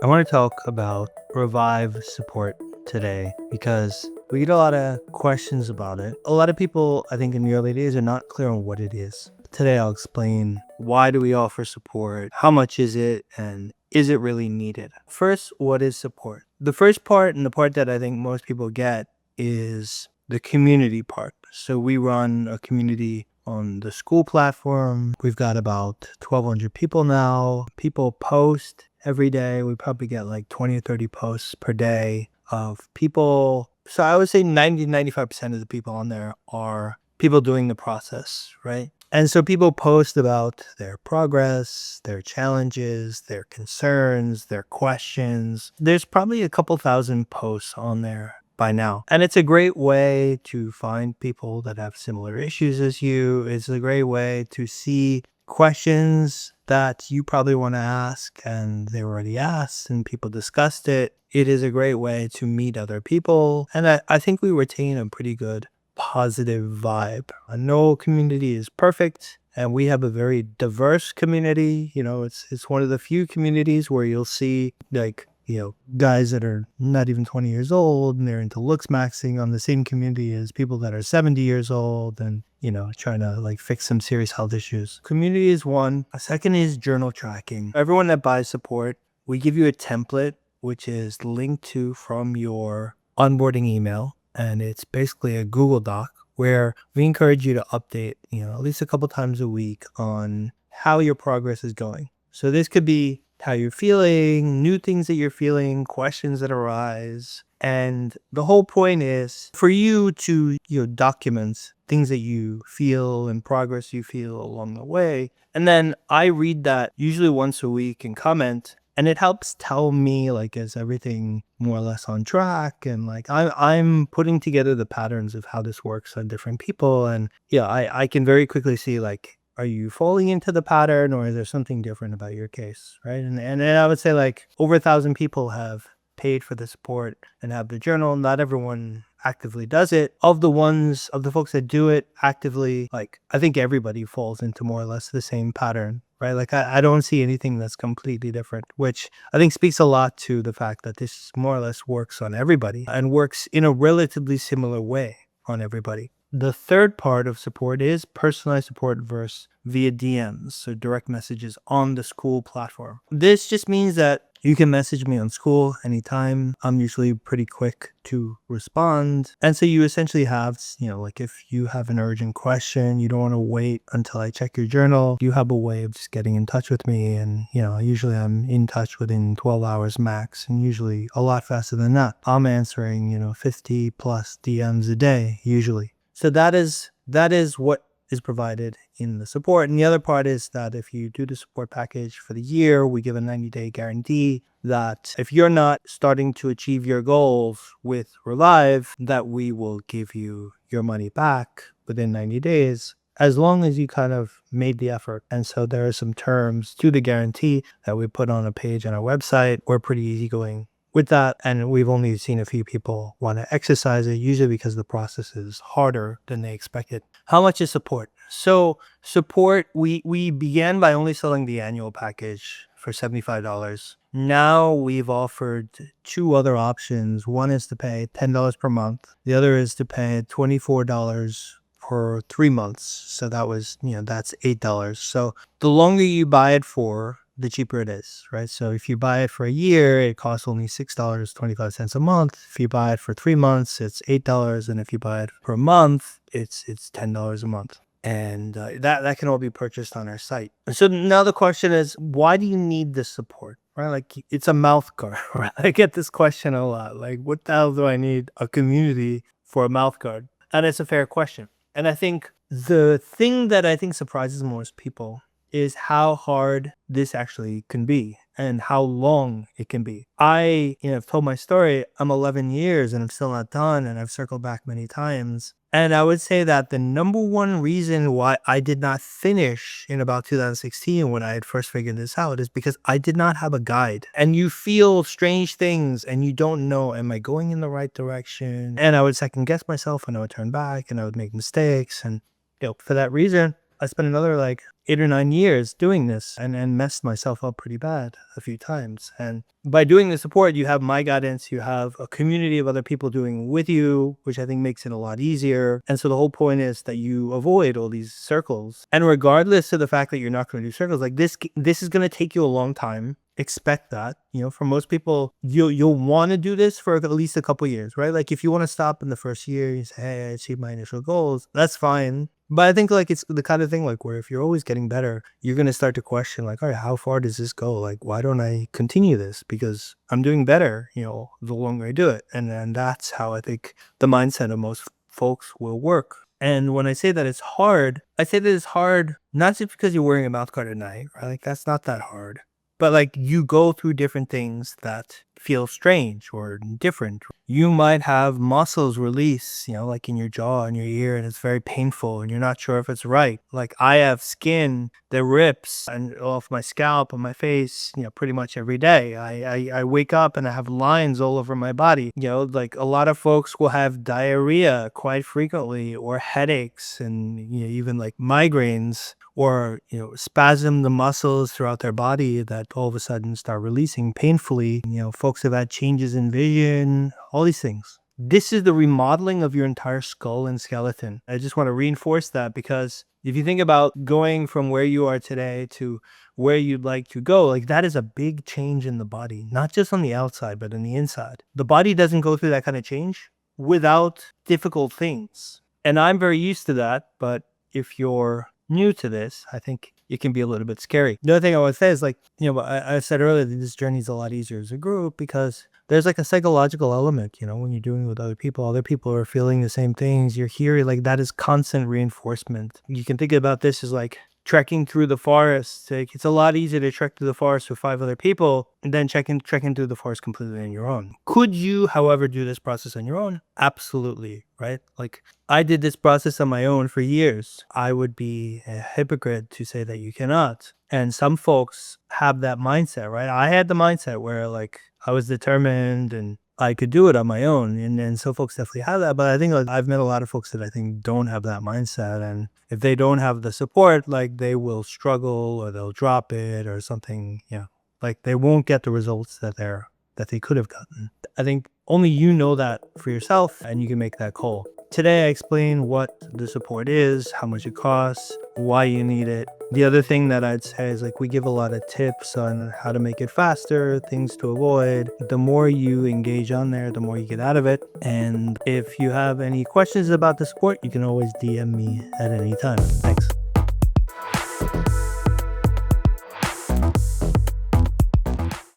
I want to talk about Reviv support today because we get a lot of questions about it. A lot of people, I think, in the early days are not clear on what it is. Today, I'll explain why do we offer support, how much is it, and is it really needed? First, what is support? The first part, and the part that I think most people get, is the community part. So we run a community on the school platform. We've got about 1,200 people now. People post every day. We probably get like 20 or 30 posts per day of people. So I would say 95% of the people on there are people doing the process, right? And so people post about their progress, their challenges, their concerns, their questions. There's probably a couple thousand posts on there by now. And it's a great way to find people that have similar issues as you. It's a great way to see questions that you probably want to ask and they were already asked and people discussed it. It is a great way to meet other people. And I think we retain a pretty good positive vibe. No community is perfect. And we have a very diverse community. It's one of the few communities where you'll see guys that are not even 20 years old and they're into looks maxing on the same community as people that are 70 years old and, trying to fix some serious health issues. Community is one. A second is journal tracking. Everyone that buys support, we give you a template, which is linked to from your onboarding email. And it's basically a Google Doc where we encourage you to update, at least a couple times a week on how your progress is going. So this could be how you're feeling, new things that you're feeling, questions that arise. And the whole point is for you to document things that you feel and progress you feel along the way. And then I read that usually once a week and comment. And it helps tell me is everything more or less on track? And I'm putting together the patterns of how this works on different people. And I can very quickly see are you falling into the pattern or is there something different about your case, right? And I would say over 1,000 people have paid for the support and have the journal. Not everyone actively does it. Of the folks that do it actively, I think everybody falls into more or less the same pattern, right? I don't see anything that's completely different, which I think speaks a lot to the fact that this more or less works on everybody and works in a relatively similar way on everybody. The third part of support is personalized support versus via DMs, so direct messages on the school platform. This just means that you can message me on school anytime. I'm usually pretty quick to respond. And so you essentially have, if you have an urgent question, you don't want to wait until I check your journal. You have a way of just getting in touch with me. And, usually I'm in touch within 12 hours max and usually a lot faster than that. I'm answering, 50 plus DMs a day, usually. So that is what is provided in the support. And the other part is that if you do the support package for the year, we give a 90-day guarantee that if you're not starting to achieve your goals with Reviv, that we will give you your money back within 90 days, as long as you kind of made the effort. And so there are some terms to the guarantee that we put on a page on our website. We're pretty easygoing with that, and we've only seen a few people want to exercise it, usually because the process is harder than they expected. How much is support? So support, we began by only selling the annual package for $75. Now we've offered two other options. One is to pay $10 per month. The other is to pay $24 for 3 months. So that was, that's $8. So the longer you buy it for, the cheaper it is, right? So if you buy it for a year, it costs only $6.25 a month. If you buy it for 3 months, it's $8. And if you buy it for a month, it's $10 a month. And that can all be purchased on our site. So now the question is, why do you need this support, right? It's a mouth guard, right? I get this question a lot. What the hell do I need a community for a mouth guard? And it's a fair question. And I think the thing that I think surprises most people is how hard this actually can be and how long it can be. I've told my story. I'm 11 years and I'm still not done, and I've circled back many times. And I would say that the number one reason why I did not finish in about 2016 when I had first figured this out is because I did not have a guide. And you feel strange things and you don't know, am I going in the right direction? And I would second guess myself and I would turn back and I would make mistakes. And for that reason, I spent another like 8 or 9 years doing this and messed myself up pretty bad a few times. And by doing the support, you have my guidance, you have a community of other people doing with you, which I think makes it a lot easier. And so the whole point is that you avoid all these circles. And regardless of the fact that you're not going to do circles, like this is going to take you a long time. Expect that. For most people, you'll want to do this for at least a couple years, right? Like if you want to stop in the first year, you say, hey, I achieved my initial goals, that's fine. But I think like it's the kind of thing like where if you're always getting better, you're going to start to question like, all right, how far does this go? Like, why don't I continue this? Because I'm doing better, the longer I do it. And that's how I think the mindset of most folks will work. And when I say that it's hard, I say that it's hard not just because you're wearing a mouth guard at night, right? Like that's not that hard. But like you go through different things that feel strange or different. You might have muscles release, like in your jaw and your ear, and it's very painful and you're not sure if it's right. Like I have skin that rips and off my scalp and my face, pretty much every day. I wake up and I have lines all over my body. Like a lot of folks will have diarrhea quite frequently or headaches and even like migraines or spasm the muscles throughout their body that all of a sudden start releasing painfully. Folks have had changes in vision, all these things. This is the remodeling of your entire skull and skeleton. I just want to reinforce that because if you think about going from where you are today to where you'd like to go, like that is a big change in the body, not just on the outside, but on the inside. The body doesn't go through that kind of change without difficult things. And I'm very used to that, but if you're new to this, I think it can be a little bit scary. The other thing I would say is like, I said earlier that this journey is a lot easier as a group because there's like a psychological element, when you're doing it with other people are feeling the same things. You're hearing like that is constant reinforcement. You can think about this as like trekking through the forest. Like, it's a lot easier to trek through the forest with 5 other people and then trekking through the forest completely on your own. Could you, however, do this process on your own? Absolutely, right? Like I did this process on my own for years. I would be a hypocrite to say that you cannot. And some folks have that mindset, right? I had the mindset where like I was determined and I could do it on my own. And some folks definitely have that. But I think like I've met a lot of folks that I think don't have that mindset. And if they don't have the support, like they will struggle or they'll drop it or something. Like they won't get the results that they could have gotten. I think only you know that for yourself and you can make that call. Today I explain what the support is, how much it costs, why you need it. The other thing that I'd say is like we give a lot of tips on how to make it faster, things to avoid. The more you engage on there, the more you get out of it. And if you have any questions about the support, you can always DM me at any time. Thanks.